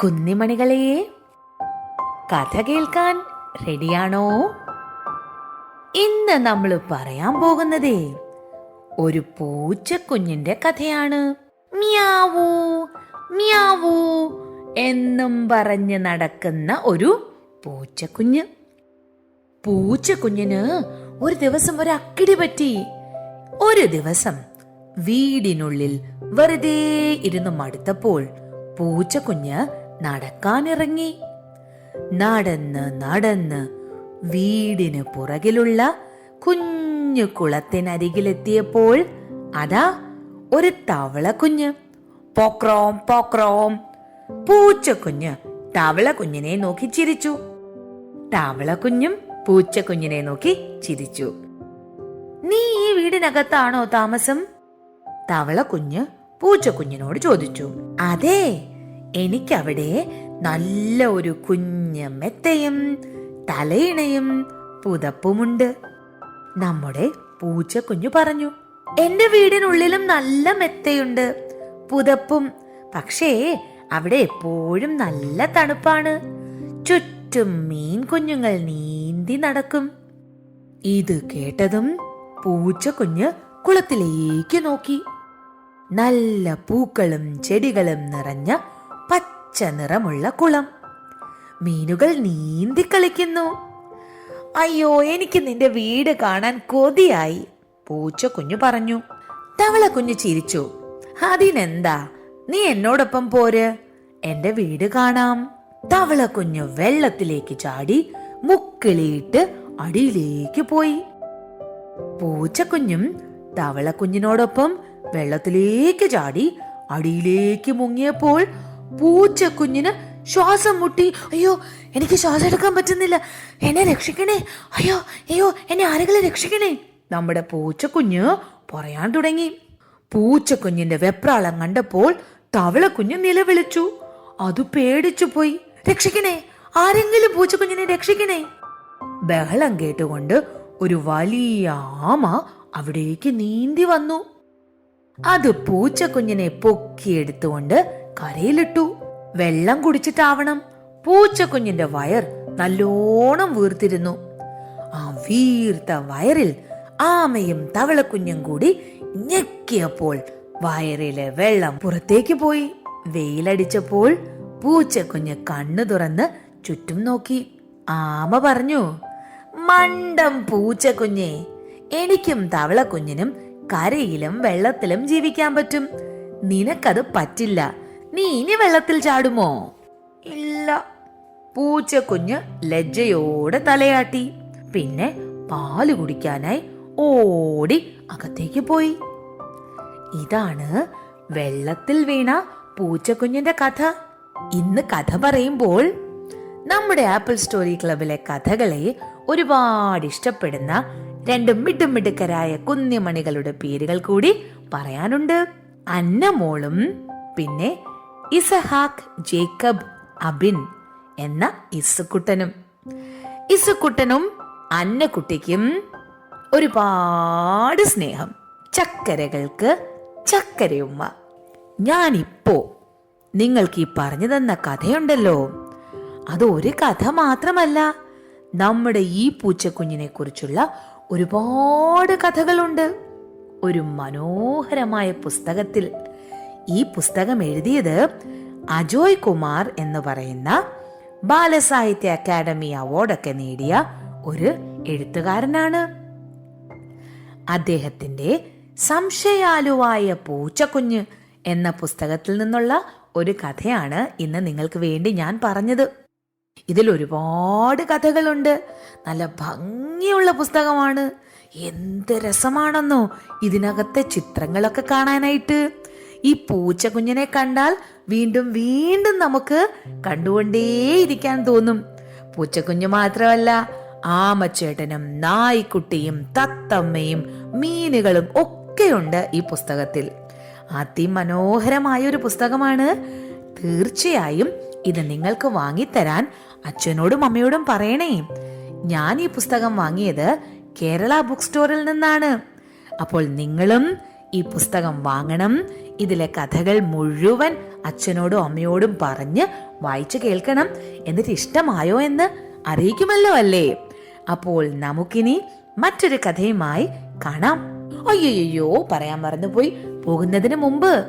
കുഞ്ഞിമണികളെ, കഥ കേൾക്കാൻ റെഡിയാണോ? ഇന്ന് നമ്മൾ പറയാൻ പോകുന്നതേ ഒരു പൂച്ചക്കുഞ്ഞിന്റെ കഥയാണ്. മ്യാവൂ മ്യാവൂ എന്നും പറഞ്ഞ് നടക്കുന്ന ഒരു പൂച്ചക്കുഞ്ഞ്. പൂച്ചക്കുഞ്ഞിന് ഒരു ദിവസം ഒരു അക്കിടി പറ്റി. ഒരു ദിവസം വീടിനുള്ളിൽ വെറുതെ ഇരുന്ന് മടുത്തപ്പോൾ പൂച്ചക്കുഞ്ഞ് നടക്കാനിറങ്ങി. നടന്ന് നടന്ന് വീടിന് പുറകിലുള്ള കുഞ്ഞു കുളത്തിനരികിലെത്തിയപ്പോൾ അതാ ഒരു തവളക്കുഞ്ഞ്. പോക്രോം പോക്രോം. പൂച്ചക്കുഞ്ഞ് തവളക്കുഞ്ഞിനെ നോക്കി ചിരിച്ചു. തവളക്കുഞ്ഞും പൂച്ചക്കുഞ്ഞിനെ നോക്കി ചിരിച്ചു. നീ ഈ വീടിനകത്താണോ താമസം? തവളക്കുഞ്ഞ് പൂച്ചക്കുഞ്ഞിനോട് ചോദിച്ചു. അതെ, എനിക്കവിടെ നല്ല ഒരു കുഞ്ഞ് മെത്തയും തലയിണയും പുതപ്പുമുണ്ട്. നമ്മുടെ പൂച്ചക്കുഞ്ഞു പറഞ്ഞു. എന്റെ വീടിനുള്ളിലും നല്ല മെത്തയുണ്ട്, പുതപ്പും. പക്ഷേ അവിടെ എപ്പോഴും നല്ല തണുപ്പാണ്. ചുറ്റും മീൻ കുഞ്ഞുങ്ങൾ നീന്തി നടക്കും. ഇത് കേട്ടതും പൂച്ചക്കുഞ്ഞ് കുളത്തിലേക്ക് നോക്കി. നല്ല പൂക്കളും ചെടികളും നിറഞ്ഞ പച്ച നിറമുള്ള കുളം. മീനുകൾ നീന്തി കളിക്കുന്നു. അയ്യോ, എനിക്ക് നിന്റെ വീട് കാണാൻ കൊതിയായി, പൂച്ചക്കുഞ്ഞു പറഞ്ഞു. തവളക്കുഞ്ഞ് ചിരിച്ചു. അതിനെന്താ, നീ എന്നോടൊപ്പം പോര്, എന്റെ വീട് കാണാം. തവളക്കുഞ്ഞ് വെള്ളത്തിലേക്ക് ചാടി മുക്കിളിയിട്ട് അടിയിലേക്ക് പോയി. പൂച്ചക്കുഞ്ഞും തവളക്കുഞ്ഞിനോടൊപ്പം വെള്ളത്തിലേക്ക് ചാടി അടിയിലേക്ക് മുങ്ങിയപ്പോൾ പൂച്ചക്കുഞ്ഞിന് ശ്വാസം മുട്ടി. അയ്യോ, എനിക്ക് ശ്വാസം എടുക്കാൻ പറ്റുന്നില്ല, എന്നെ രക്ഷിക്കണേ, അയ്യോ അയ്യോ, എന്നെ ആരെങ്കിലും രക്ഷിക്കണേ, നമ്മുടെ പൂച്ചക്കുഞ്ഞ് പറയാൻ തുടങ്ങി. പൂച്ചക്കുഞ്ഞിന്റെ വെപ്രാളം കണ്ടപ്പോൾ തവളക്കുഞ്ഞ് നിലവിളിച്ചു. അത് പേടിച്ചു പോയി. രക്ഷിക്കണേ, ആരെങ്കിലും പൂച്ചക്കുഞ്ഞിനെ രക്ഷിക്കണേ. ബഹളം കേട്ടുകൊണ്ട് ഒരു വലിയ ആമ അവിടേക്ക് നീന്തി വന്നു. അത് പൂച്ചക്കുഞ്ഞിനെ പൊക്കിയെടുത്തുകൊണ്ട് കരയിലിട്ടു. വെള്ളം കുടിച്ചിട്ടാവണം. പൂച്ചക്കുഞ്ഞിന്റെ വയർ നല്ലോണം വീർത്തിരുന്നു. ആ വീർത്ത വയറിൽ ആമയും തവളക്കുഞ്ഞും കൂടി ഞെക്കിയപ്പോൾ വയറിലെ വെള്ളം പുറത്തേക്ക് പോയി. വെയിലടിച്ചപ്പോൾ പൂച്ചക്കുഞ്ഞ് കണ്ണു തുറന്ന് ചുറ്റും നോക്കി. ആമ പറഞ്ഞു, മണ്ടം പൂച്ചക്കുഞ്ഞെ, എനിക്കും തവളക്കുഞ്ഞിനും കരയിലും വെള്ളത്തിലും ജീവിക്കാൻ പറ്റും, നിനക്കത് പറ്റില്ല. നീ ഇനി വെള്ളത്തിൽ ചാടുമോ? ഇല്ല, പൂച്ചക്കുഞ്ഞ് ലജ്ജയോടെ തലയാട്ടി. പിന്നെ പാല് കുടിക്കാനായി ഓടി അകത്തേക്ക് പോയി. ഇതാണ് വെള്ളത്തിൽ വീണ പൂച്ചക്കുഞ്ഞിന്റെ കഥ. ഇന്ന് കഥ പറയുമ്പോൾ നമ്മുടെ ആപ്പിൾ സ്റ്റോറി ക്ലബിലെ കഥകളെ ഒരുപാട് ഇഷ്ടപ്പെടുന്ന രണ്ട് മിടുമിടുക്കരായ കുഞ്ഞുമണികളുടെ പേരുകൾ കൂടി പറയാനുണ്ട്. അന്നമോളും പിന്നെ ഇസഹാക്ക് ജേക്കബ് അബിൻ എന്ന ഇസുക്കുട്ടനും. ഇസുക്കുട്ടനും അന്നക്കുട്ടിക്കും ഒരുപാട് സ്നേഹം. ചക്കരകൾക്ക് ചക്കരയുമ്മ. ഞാനിപ്പോ നിങ്ങൾക്ക് ഈ പറഞ്ഞു തന്ന കഥയുണ്ടല്ലോ, അത് ഒരു കഥ മാത്രമല്ല, നമ്മുടെ ഈ പൂച്ചക്കുഞ്ഞിനെ കുറിച്ചുള്ള ഒരുപാട് കഥകളുണ്ട് ഒരു മനോഹരമായ പുസ്തകത്തിൽ. ഈ പുസ്തകം എഴുതിയത് അജോയ് കുമാർ എന്ന് പറയുന്ന ബാലസാഹിത്യ അക്കാദമി അവാർഡൊക്കെ നേടിയ ഒരു എഴുത്തുകാരനാണ്. അദ്ദേഹത്തിന്റെ സംശയാലുവായ പൂച്ചക്കുഞ്ഞ് എന്ന പുസ്തകത്തിൽ നിന്നുള്ള ഒരു കഥയാണ് ഇന്ന് നിങ്ങൾക്ക് വേണ്ടി ഞാൻ പറഞ്ഞത്. ഇതിൽ ഒരുപാട് കഥകളുണ്ട്. നല്ല ഭംഗിയുള്ള പുസ്തകമാണ്. എന്ത് രസമാണെന്നോ ഇതിനകത്തെ ചിത്രങ്ങളൊക്കെ കാണാനായിട്ട്. ഈ പൂച്ചക്കുഞ്ഞിനെ കണ്ടാൽ വീണ്ടും വീണ്ടും നമുക്ക് കണ്ടുകൊണ്ടേയിരിക്കാൻ തോന്നും. പൂച്ചക്കുഞ്ഞ് മാത്രമല്ല, ആമച്ചേട്ടനും നായ്ക്കുട്ടിയും തത്തമ്മയും മീനുകളും ഒക്കെയുണ്ട് ഈ പുസ്തകത്തിൽ. അതിമനോഹരമായ ഒരു പുസ്തകമാണ്. തീർച്ചയായും ഇത് നിങ്ങൾക്ക് വാങ്ങിത്തരാൻ അച്ഛനോടും അമ്മയോടും പറയണേ. ഞാൻ ഈ പുസ്തകം വാങ്ങിയത് കേരള ബുക്ക് സ്റ്റോറിൽ നിന്നാണ്. അപ്പോൾ നിങ്ങളും ഈ പുസ്തകം വാങ്ങണം. ഇതിലെ കഥകൾ മുഴുവൻ അച്ഛനോടും അമ്മയോടും പറഞ്ഞ് വായിച്ചു കേൾക്കണം. എന്നിട്ട് ഇഷ്ടമായോ എന്ന് അറിയിക്കുമല്ലോ അല്ലേ? അപ്പോൾ നമുക്കിനി മറ്റൊരു കഥയുമായി കാണാം. അയ്യോ, പറയാൻ മറന്നുപോയി. പോകുന്നതിന് മുമ്പ്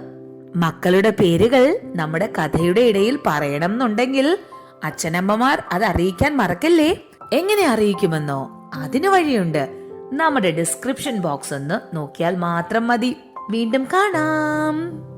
മക്കളുടെ പേരുകൾ നമ്മുടെ കഥയുടെ ഇടയിൽ പറയണം എന്നുണ്ടെങ്കിൽ അച്ഛനമ്മമാർ അത് അറിയിക്കാൻ മറക്കല്ലേ. എങ്ങനെ അറിയിക്കുമെന്നോ? അതിന് വഴിയുണ്ട്. നമ്മുടെ ഡിസ്ക്രിപ്ഷൻ ബോക്സ് ഒന്ന് നോക്കിയാൽ മാത്രം മതി. വീണ്ടും കാണാം.